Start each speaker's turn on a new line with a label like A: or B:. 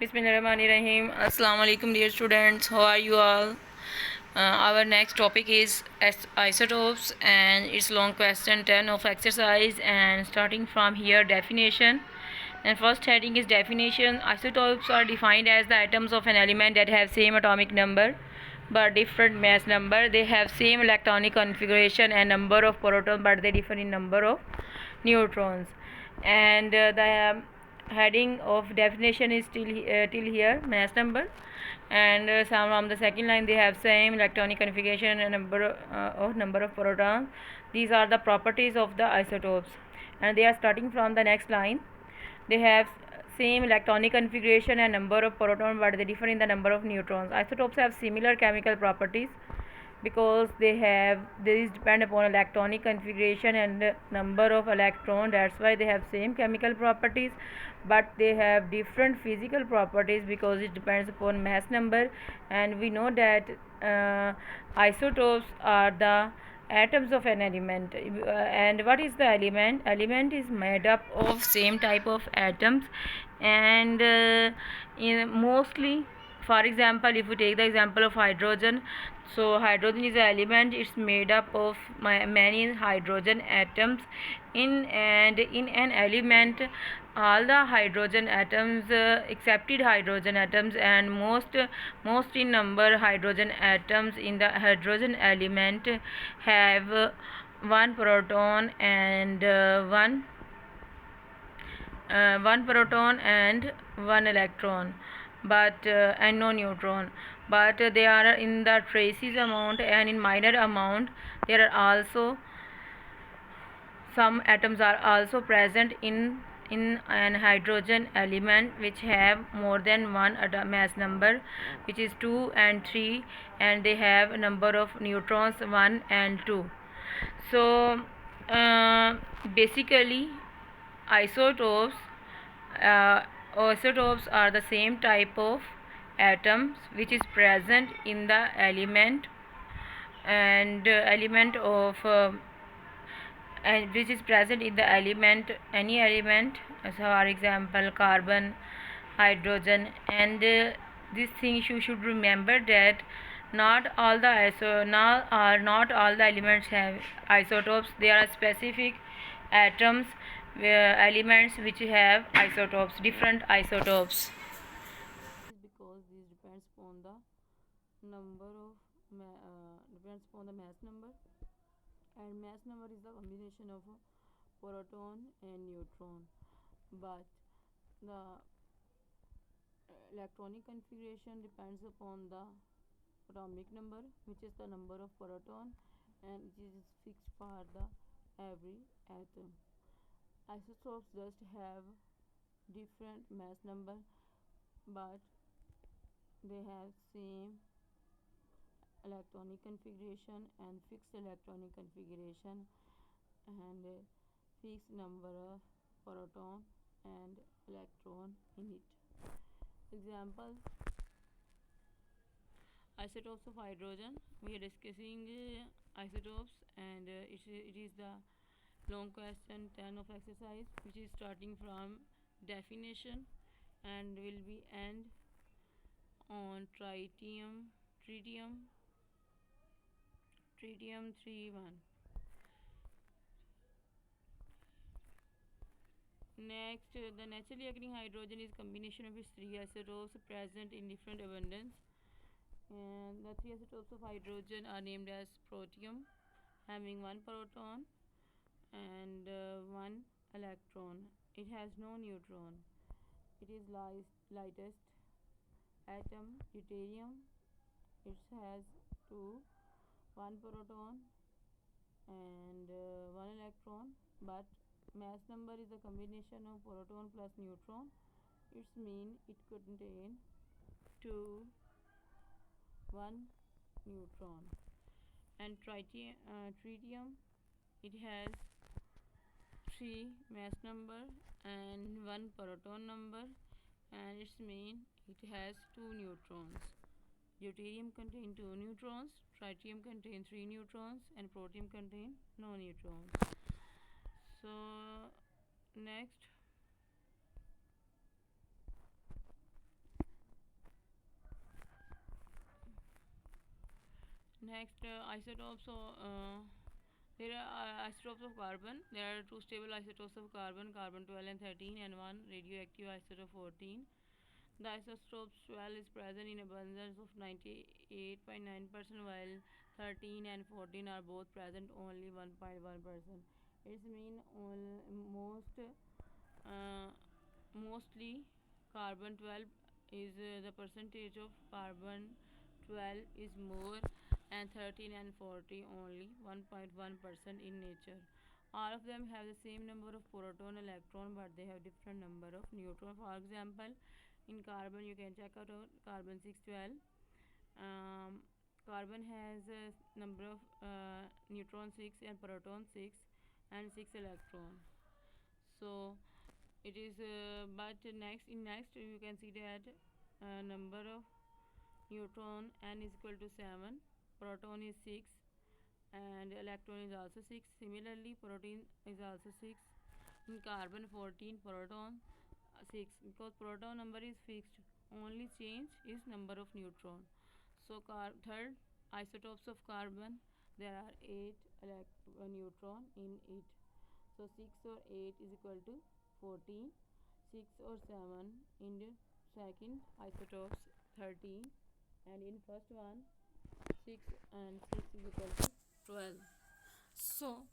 A: Bismillahirrahmanirrahim. Assalamu alaikum, dear students. How are you all? Our next topic is isotopes, and it's long question 10 of exercise. And starting from here, definition. And first heading is definition. Isotopes are defined as the atoms of an element that have same atomic number but different mass number. They have same electronic configuration and number of protons, but they differ in number of neutrons. And the heading of definition is till here mass number, and some from the second line they have same electronic configuration and number of protons. These are the properties of the isotopes, and they are starting from the next line. They have same electronic configuration and number of protons, but they differ in the number of neutrons. Isotopes have similar chemical properties because these depend upon electronic configuration and number of electron. That's why they have same chemical properties, but they have different physical properties because it depends upon mass number. And we know that isotopes are the atoms of an element. And what is the element is made up of same type of atoms, and in mostly, for example, if we take the example of hydrogen, so hydrogen is an element. It's made up of many hydrogen atoms. In an element, all the hydrogen atoms, excepted hydrogen atoms, and most in number hydrogen atoms in the hydrogen element have one proton and one proton and one electron, but and no neutron. But they are in the traces amount, and in minor amount there are also some atoms are also present in an hydrogen element which have more than one mass number, which is 2 and 3, and they have a number of neutrons 1 and 2. So basically isotopes isotopes are the same type of atoms which is present in the element, and element of and which is present in the element, any element, so for example carbon, hydrogen. And this thing you should remember that not all the not all the elements have isotopes. There are specific atoms, elements which have isotopes, different isotopes. Because this depends upon the number of depends upon the mass number, and mass number is the combination of a proton and neutron, but the electronic configuration depends upon the atomic number, which is the number of proton, and it is fixed for the every atom. Isotopes just have different mass number, but they have same electronic configuration and fixed electronic configuration, and fixed number of proton and electron in it. Example, isotopes of hydrogen. We are discussing isotopes, and it is the long question 10 of exercise, which is starting from definition and will be end on tritium 31. Next, the naturally occurring hydrogen is combination of its three isotopes present in different abundance, and the three isotopes of hydrogen are named as protium, having one proton and one electron. It has no neutron. It is lightest atom. Deuterium, it has one proton and one electron, but mass number is a combination of proton plus neutron. It means it contains 2 1 neutron. And tritium, it has 3 mass number and 1 proton number, and it means it has 2 neutrons. Deuterium contains 2 neutrons, tritium contains 3 neutrons, and protium contains no neutrons. So next, next isotopes. There are isotopes of carbon. There are two stable isotopes of carbon, carbon 12 and 13, and one radioactive isotope 14. The isotope 12 is present in abundance of 98.9%, while 13 and 14 are both present only 1.1%. It means uh, mostly carbon 12 is the percentage of carbon 12 is more, and 13 and 40 only 1.1% in nature. All of them have the same number of proton and electron, but they have different number of neutron. For example, in carbon you can check out carbon 612. Carbon has a number of neutron 6 and proton 6 and 6 electron. So it is but next you can see that number of neutron n is equal to 7, proton is 6, and electron is also 6. Similarly, protein is also 6. In carbon 14, proton 6, because proton number is fixed, only change is number of neutron. So third isotopes of carbon, there are 8 neutron in it. So 6 or 8 is equal to 14. 6 or 7 in the second isotopes 13, and in first one 6 and 6 is equal to 12. So